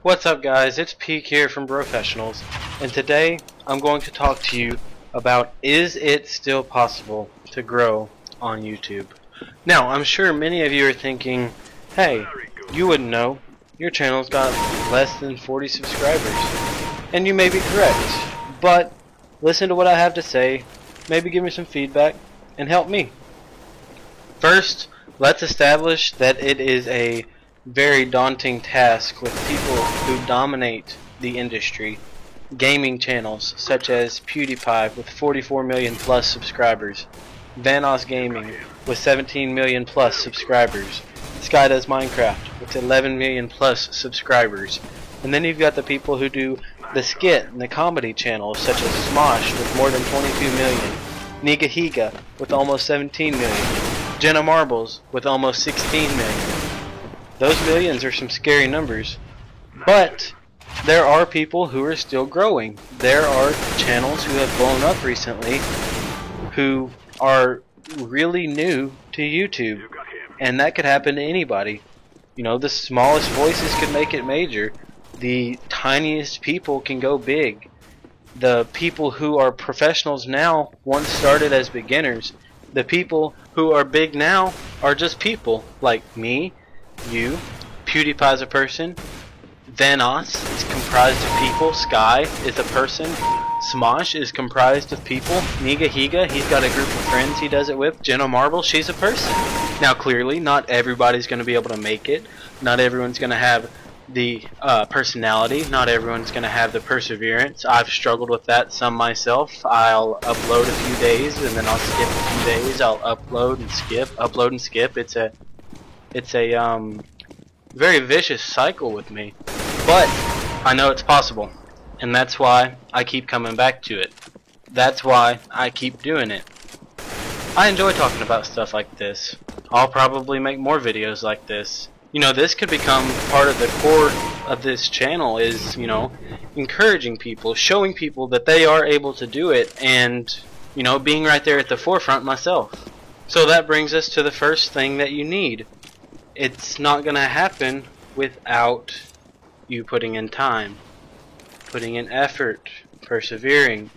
What's up guys, it's Peak here from Brofessionals, and today I'm going to talk to you about is it still possible to grow on YouTube. Now I'm sure many of you are thinking, hey, you wouldn't know, your channel's got less than 40 subscribers, and you may be correct, but listen to what I have to say, maybe give me some feedback, and help me. First, let's establish that it is a very daunting task with people who dominate the industry. Gaming channels such as PewDiePie with 44 million plus subscribers, Vanoss Gaming with 17 million plus subscribers, Sky Does Minecraft with 11 million plus subscribers, and then you've got the people who do the skit and the comedy channels such as Smosh with more than 22 million, Nigahiga with almost 17 million, Jenna Marbles with almost 16 million. Those millions are some scary numbers, but there are people who are still growing. There are channels who have blown up recently who are really new to YouTube, and that could happen to anybody. You know, the smallest voices could make it major. The tiniest people can go big. The people who are professionals now once started as beginners. The people who are big now are just people like me, you, PewDiePie's a person, Vanoss is comprised of people, Sky is a person, Smosh is comprised of people, Nigahiga, he's got a group of friends he does it with, Jenna Marble, she's a person. Now clearly, not everybody's going to be able to make it, not everyone's going to have the personality, not everyone's going to have the perseverance. I've struggled with that some myself. I'll upload a few days and then I'll skip a few days, I'll upload and skip, It's a very vicious cycle with me, but I know it's possible, and that's why I keep coming back to it. That's why I keep doing it. I enjoy talking about stuff like this. I'll probably make more videos like this. You know, this could become part of the core of this channel is, you know, encouraging people, showing people that they are able to do it, and, you know, being right there at the forefront myself. So that brings us to the first thing that you need. It's not going to happen without you putting in time, putting in effort, persevering.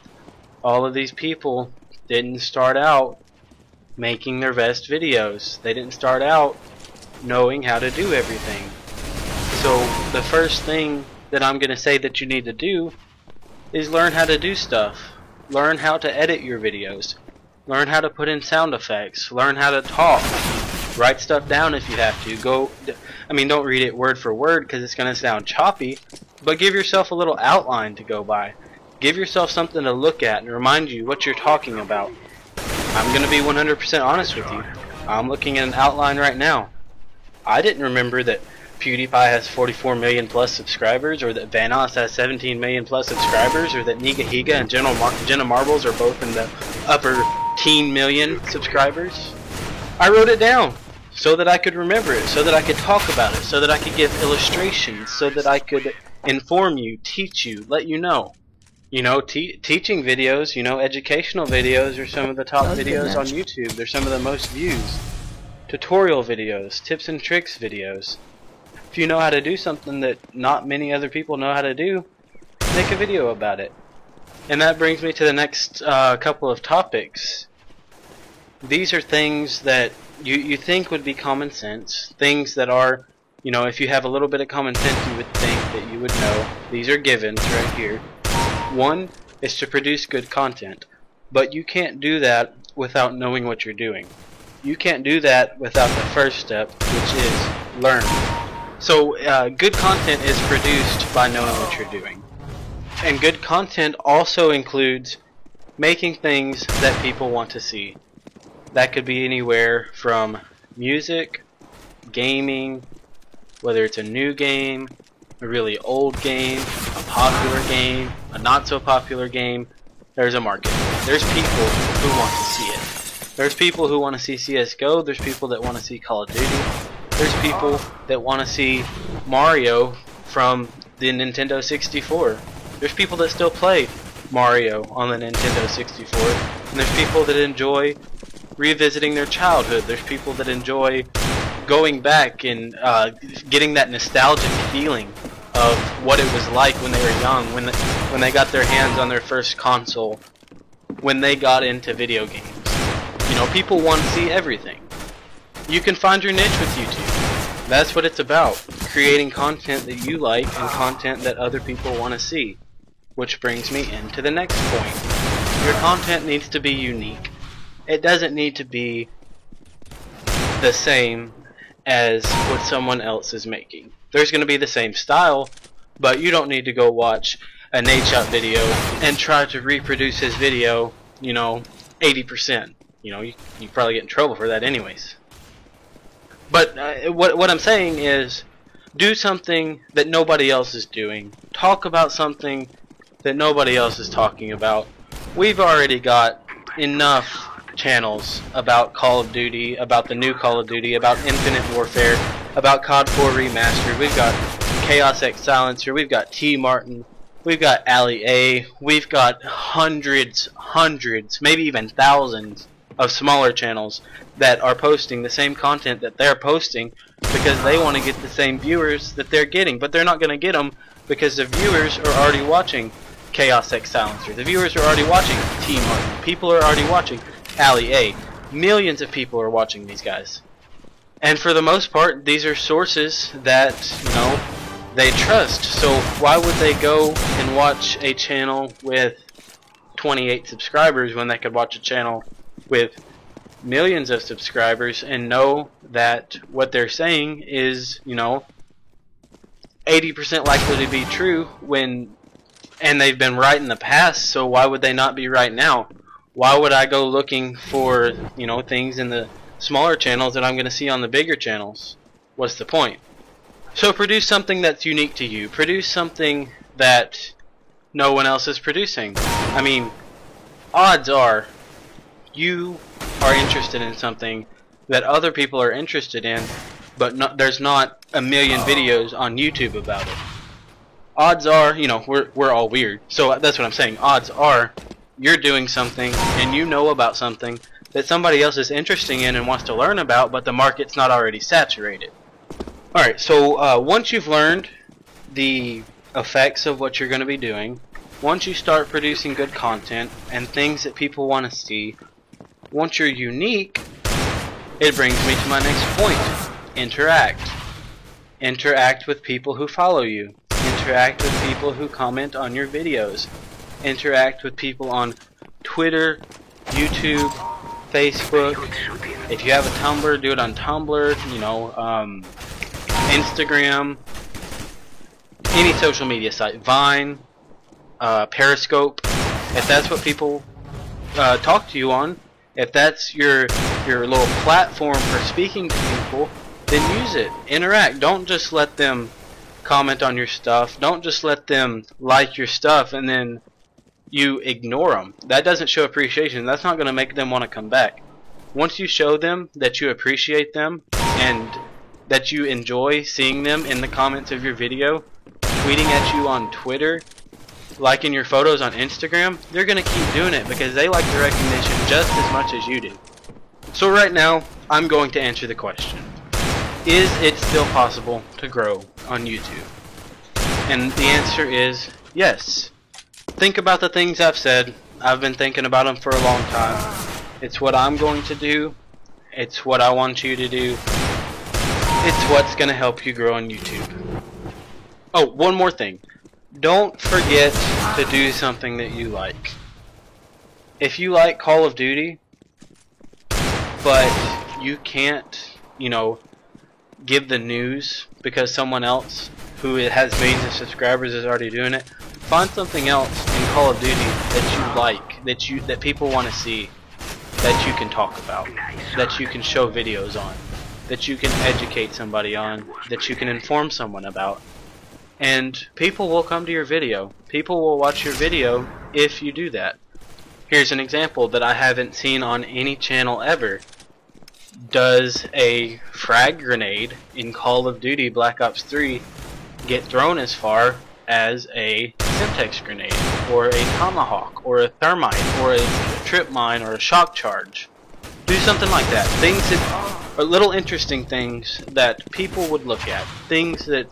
All of these people didn't start out making their best videos. They didn't start out knowing how to do everything. So the first thing that I'm going to say that you need to do is learn how to do stuff. Learn how to edit your videos. Learn how to put in sound effects. Learn how to talk. Write stuff down if you have to. Don't read it word for word because it's going to sound choppy, but give yourself a little outline to go by. Give yourself something to look at and remind you what you're talking about. I'm going to be 100% honest with you. I'm looking at an outline right now. I didn't remember that PewDiePie has 44 million plus subscribers, or that Vanoss has 17 million plus subscribers, or that Nigahiga and Jenna Marbles are both in the upper teen million subscribers. I wrote it down so that I could remember it, so that I could talk about it, so that I could give illustrations, so that I could inform you, teach you, let you know. You know, teaching videos, you know, educational videos are some of the top videos on YouTube. They're some of the most views. Tutorial videos, tips and tricks videos. If you know how to do something that not many other people know how to do, make a video about it. And that brings me to the next couple of topics. These are things that you think would be common sense, things that are, you know, if you have a little bit of common sense you would think that you would know. These are givens right here. One is to produce good content, but you can't do that without knowing what you're doing. You can't do that without the first step, which is learn. So good content is produced by knowing what you're doing. And good content also includes making things that people want to see. That could be anywhere from music, gaming, whether it's a new game, a really old game, a popular game, a not so popular game. There's a market. There's people who want to see it. There's people who want to see CSGO. There's people that want to see Call of Duty. There's people that want to see Mario from the Nintendo 64. There's people that still play Mario on the Nintendo 64. And there's people that enjoy revisiting their childhood. There's people that enjoy going back and getting that nostalgic feeling of what it was like when they were young, when they got their hands on their first console, when they got into video games. You know, people want to see everything. You can find your niche with YouTube. That's what it's about. Creating content that you like and content that other people want to see. Which brings me into the next point. Your content needs to be unique. It doesn't need to be the same as what someone else is making. There's going to be the same style, but you don't need to go watch a Nadeshot video and try to reproduce his video, you know, 80%. You know, you probably get in trouble for that anyways. But what I'm saying is, do something that nobody else is doing. Talk about something that nobody else is talking about. We've already got enough channels about Call of Duty, about the new Call of Duty, about Infinite Warfare, about COD 4 Remastered. We've got Chaos X Silencer, we've got T Martin, we've got Ali A, we've got hundreds, maybe even thousands of smaller channels that are posting the same content that they're posting because they want to get the same viewers that they're getting, but they're not going to get them because the viewers are already watching Chaos X Silencer. The viewers are already watching T Martin. People are already watching Ali A. Millions of people are watching these guys. And for the most part, these are sources that, you know, they trust. So why would they go and watch a channel with 28 subscribers when they could watch a channel with millions of subscribers and know that what they're saying is, you know, 80% likely to be true when, and they've been right in the past, so why would they not be right now? Why would I go looking for, you know, things in the smaller channels that I'm going to see on the bigger channels? What's the point? So produce something that's unique to you. Produce something that no one else is producing. I mean, odds are you are interested in something that other people are interested in, but there's not a million videos on YouTube about it. Odds are, you know, we're all weird. So that's what I'm saying. Odds are you're doing something and you know about something that somebody else is interested in and wants to learn about, but the market's not already saturated. Alright, so once you've learned the effects of what you're going to be doing, once you start producing good content and things that people want to see, once you're unique, it brings me to my next point. Interact. Interact with people who follow you. Interact with people who comment on your videos. Interact with people on Twitter, YouTube, Facebook. If you have a Tumblr, do it on Tumblr, you know, Instagram, any social media site, Vine, Periscope. If that's what people talk to you on, if that's your little platform for speaking to people, then use it. Interact. Don't just let them comment on your stuff. Don't just let them like your stuff and then you ignore them. That doesn't show appreciation. That's not going to make them want to come back. Once you show them that you appreciate them and that you enjoy seeing them in the comments of your video, tweeting at you on Twitter, liking your photos on Instagram, they're going to keep doing it because they like the recognition just as much as you do. So right now, I'm going to answer the question. Is it still possible to grow on YouTube? And the answer is yes. Think about the things I've said. I've been thinking about them for a long time. It's what I'm going to do. It's what I want you to do. It's what's going to help you grow on YouTube. Oh, one more thing. Don't forget to do something that you like. If you like Call of Duty, but you can't, you know, give the news because someone else who has millions of subscribers is already doing it, find something else in Call of Duty that you like, that people want to see, that you can talk about, that you can show videos on, that you can educate somebody on, that you can inform someone about. And people will come to your video. People will watch your video if you do that. Here's an example that I haven't seen on any channel ever. Does a frag grenade in Call of Duty Black Ops 3 get thrown as far as a Semtex grenade, or a Tomahawk, or a Thermite, or a trip mine, or a shock charge? Do something like that. Things that are little interesting things that people would look at. Things that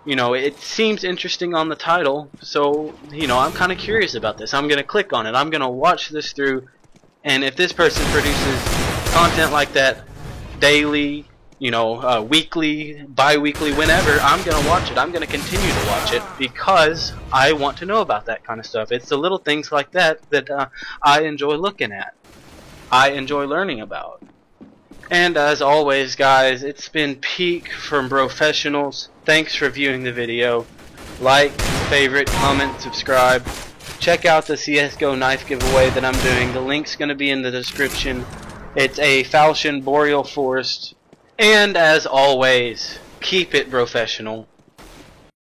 you know, it seems interesting on the title, so, you know, I'm kind of curious about this. I'm going to click on it. I'm going to watch this through, and if this person produces content like that daily, you know, weekly, bi-weekly, whenever, I'm going to watch it. I'm going to continue to watch it because I want to know about that kind of stuff. It's the little things like that that I enjoy looking at. I enjoy learning about. And as always, guys, it's been Peak from Brofessionals. Thanks for viewing the video. Like, favorite, comment, subscribe. Check out the CSGO knife giveaway that I'm doing. The link's going to be in the description. It's a Falchion Boreal Forest. And as always, keep it professional.